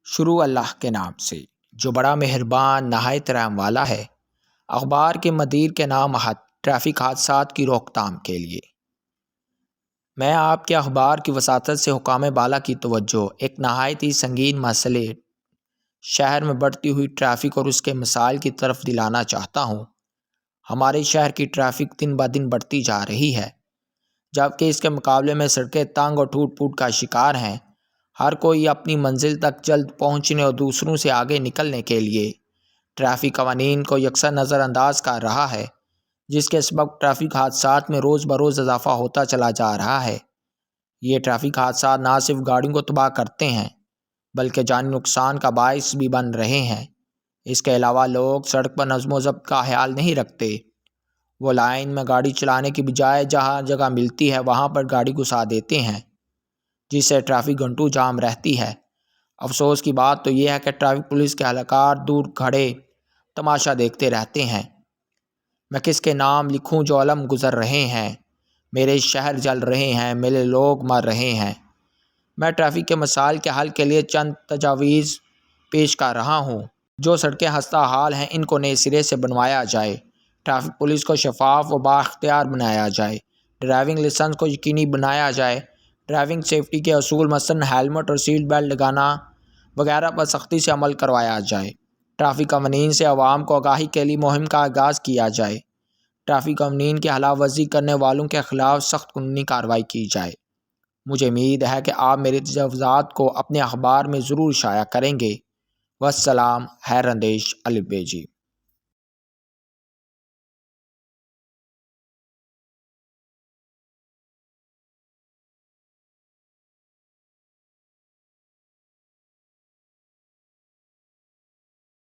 شروع اللہ کے نام سے جو بڑا مہربان نہایت رحم والا ہے۔ اخبار کے مدیر کے نامحد ٹریفک حادثات کی روک تھام کے لیے میں آپ کے اخبار کی وساطت سے حکام بالا کی توجہ ایک نہایت ہی سنگین مسئلے شہر میں بڑھتی ہوئی ٹریفک اور اس کے مسائل کی طرف دلانا چاہتا ہوں۔ ہمارے شہر کی ٹریفک دن بہ دن بڑھتی جا رہی ہے، جبکہ اس کے مقابلے میں سڑکیں تنگ اور ٹوٹ پھوٹ کا شکار ہیں۔ ہر کوئی اپنی منزل تک جلد پہنچنے اور دوسروں سے آگے نکلنے کے لیے ٹریفک قوانین کو یکساں نظر انداز کر رہا ہے، جس کے سبب ٹریفک حادثات میں روز بروز اضافہ ہوتا چلا جا رہا ہے۔ یہ ٹریفک حادثات نہ صرف گاڑیوں کو تباہ کرتے ہیں بلکہ جانی نقصان کا باعث بھی بن رہے ہیں۔ اس کے علاوہ لوگ سڑک پر نظم و ضبط کا خیال نہیں رکھتے، وہ لائن میں گاڑی چلانے کی بجائے جہاں جگہ ملتی ہے وہاں پر گاڑی گھسا دیتے ہیں، جس سے ٹریفک گھنٹوں جام رہتی ہے۔ افسوس کی بات تو یہ ہے کہ ٹریفک پولیس کے اہلکار دور کھڑے تماشا دیکھتے رہتے ہیں۔ میں کس کے نام لکھوں جو علم گزر رہے ہیں، میرے شہر جل رہے ہیں، میرے لوگ مر رہے ہیں۔ میں ٹریفک کے مسائل کے حل کے لیے چند تجاویز پیش کر رہا ہوں۔ جو سڑکیں خستہ حال ہیں ان کو نئے سرے سے بنوایا جائے، ٹریفک پولیس کو شفاف و بااختیار بنایا جائے، ڈرائیونگ لائسنس کو یقینی بنایا جائے، ڈرائیونگ سیفٹی کے اصول مثلاً ہیلمٹ اور سیٹ بیلٹ لگانا وغیرہ پر سختی سے عمل کروایا جائے۔ ٹریفک قوانین سے عوام کو آگاہی کے لیے مہم کا آغاز کیا جائے۔ ٹریفک قوانین کی خلاف ورزی کرنے والوں کے خلاف سخت قانونی کارروائی کی جائے۔ مجھے امید ہے کہ آپ میرے تجاویزات کو اپنے اخبار میں ضرور شائع کریں گے۔ والسلام، خیر اندیش الف بے جی۔